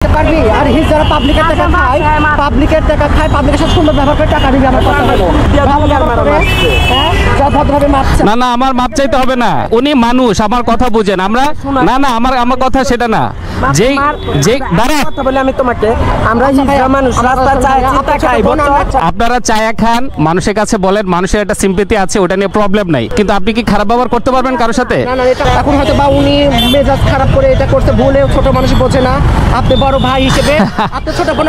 পারবি আর হিজ যারা পাবলিকের টাকা খায় পাবলিকের সাথে সুন্দর ব্যবহার করে টাকা দিবি আমার কথা হলো হ্যাঁ যা ভদ্রভাবে মাপছে না আমার মাপ চাইতে হবে না উনি মানুষ আমার কথা বুঝেন আমরা না আমার কথা সেটা না যে দাঁড়া কথা বলে আমি তোমাকে আমরা হিজড়া মানুষ রাস্তা চায় চিন্তা খাই আপনারা চায়া খান মানুষের কাছে বলেন মানুষের একটা সিম্পেথি আছে ওটা নিয়ে প্রবলেম নাই কিন্তু আপনি কি খারাপ ব্যবহার করতে পারবেন কারোর সাথে না এটা এখন হয়তো বা উনি মেজাজ খারাপ করে এটা করতে ভুলে ছোট মানুষ বোঝে না আপনি বড় ভাই হিসেবে আপনি ছোট বোন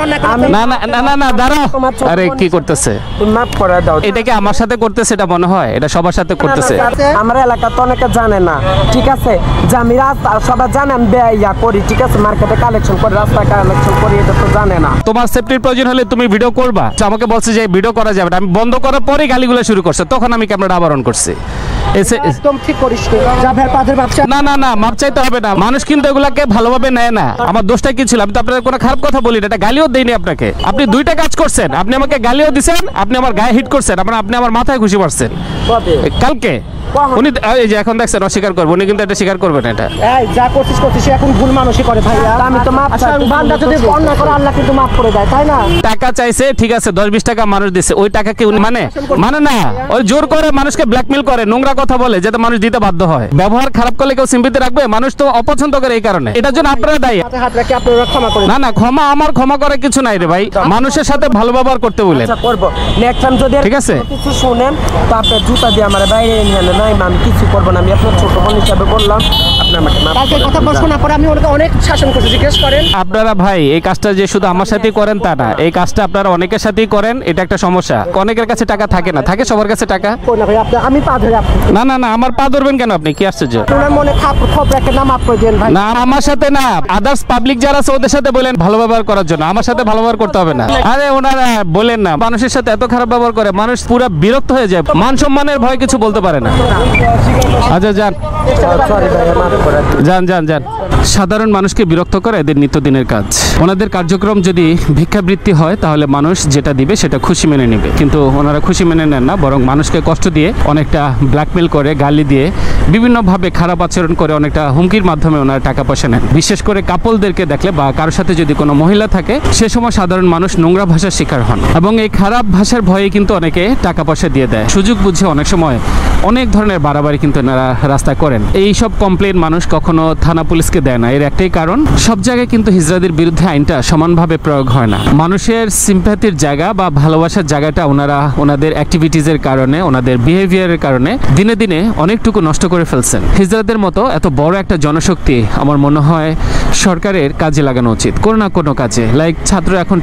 না দাঁড়াও আরে কি করতেছে মাফ করে দাও এটা কি আমার সাথে করতেছে এটা মনে হয় এটা সবার সাথে করতেছে আমার এলাকা তো অনেকে জানে না ঠিক আছে যে আমি রাস্তা সবাই জানে আমি ইয়া করি ঠিক আছে মার্কেটে কালেকশন করি রাস্তা কালেকশন করি এটা তো জানে না তোমার সেফটির প্রয়োজন হলে তুমি ভিডিও করবা আমাকে বলছে যে ভিডিও করা যাবে না আমি বন্ধ করার পরে গালিগুলো শুরু করছে তখন আমি ক্যামেরাটা আবার অন করছি একদম ঠিক করিস যা ভের পাদের বাচ্চা না মাপ চাইতে হবে না মানুষ কিন্তু এগুলাকে ভালোভাবে নেয় না আমার দোষটা কি ছিল আমি তো আপনার কোনো খারাপ কথা বলি না এটা গালিও দেইনি আপনাকে আপনি দুইটা কাজ করছেন আপনি আমাকে গালিও দিবেন আপনি আমার গায়ে হিট করছেন আপনি আমার মাথায় খুশি পারছেন কালকে উনি এই যে এখন দেখছেন অস্বীকার করবে উনি কিন্তু এটা স্বীকার করবেন এটা এই যা করছিস এখন ভুল মানুষই করে ভাই আমি তো মাপ চাই বান্দা যদি অন্যায় করে আল্লাহ কিন্তু মাফ করে দেয় তাই না টাকা চাইছে ঠিক আছে 10-20 টাকা মানুষ দিছে ওই টাকা কি উনি মানে না ওই জোর করে মানুষকে ব্ল্যাকমেল করে নোংরা কথা বলে যাতে মানুষ দিতে বাধ্য হয় ব্যবহার খারাপ করলে কেউ সিম্পিতে রাখবে মানুষ তো অপছন্দ করে এই কারণে এটার জন্য আপনারা দায়ী হাত রাখি আপনারা ক্ষমা করেন না আমার ক্ষমা করে কিছু নাই রে ভাই মানুষের সাথে ভালো ব্যবহার করতে বলেন আচ্ছা করব নেক্সট টাইম যদি ঠিক আছে কিছু শুনেন তো আপনি জুতা দিয়ে আমার বাইরে নিয়ে নেন না আমি কিছু করব না আমি আপনার ছোট বোন হিসেবে বললাম আপনি আমাকে মাফ কালকে কথা বলছো না পরে আমি ওনাকে অনেক শাসন করছি জিজ্ঞেস করেন আপনারা ভাই এই কাজটা যে শুধু আমার সাথেই করেন তা না এই কাজটা আপনারা অনেকের সাথেই করেন এটা একটা সমস্যা অনেকের কাছে টাকা থাকে না থাকে সবার কাছে টাকা না ভাই আমি পা ধরে আপনি না আমার পা ধরবেন কেন আপনি কি আশ্চর্য আপনার মনে খপ রাখে না মাফ করে দেন ভাই না আমার সাথে না আদার্স পাবলিক যারা আছে ওদের সাথে বলেন ভালো ব্যবহার করার জন্য আমার সাথে ভালো ব্যবহার করতে হবে না আরে ওনারা বলেন না মানুষের সাথে এত খারাপ ব্যবহার করে মানুষ পুরো বিরক্ত হয়ে যায় মান সম্মানের ভয় কিছু বলতে পারে না আচ্ছা যান সাধারণ মানুষকে বিরক্ত করে এদের নিত্যদিনের কাজ ওনাদের কার্যক্রম যদি ভিক্ষাবৃত্তি হয় তাহলে মানুষ যেটা দিবে সেটা খুশি মেনে নেবে কিন্তু ওনারা খুশি মেনে নেন না বরং মানুষকে কষ্ট দিয়ে অনেকটা ব্ল্যাকমেল করে গালি দিয়ে বিভিন্নভাবে খারাপ আচরণ করে অনেকটা হুমকির মাধ্যমে ওনারা টাকা পয়সা নেন বিশেষ করে কাপলদেরকে দেখলে বা কারোর সাথে যদি কোনো মহিলা থাকে সে সময় সাধারণ মানুষ নোংরা ভাষার শিকার হন এবং এই খারাপ ভাষার ভয়ে কিন্তু অনেকে টাকা পয়সা দিয়ে দেয় সুযোগ বুঝে অনেক সময় অনেক ধরনের বাড়াবাড়ি কিন্তু এনারা রাস্তায় করেন এই সব কমপ্লেন মানুষ কখনো থানা পুলিশকে দেয় না এর একটাই কারণ সব জায়গায় কিন্তু হিজড়াদের বিরুদ্ধে আইনটা সমানভাবে প্রয়োগ হয় না মানুষের সিম্প্যাথির জায়গা বা ভালোবাসার জায়গাটা ওনারা ওনাদের অ্যাক্টিভিটিজের কারণে ওনাদের বিহেভিয়ারের কারণে দিনে দিনে অনেকটুকু নষ্ট করে ফেলছেন হিজড়াদের মতো এত বড় একটা জনশক্তি আমার মনে হয় সরকারের কাজে লাগানো উচিত কোনো না কোনো কাজে লাইক ছাত্র এখন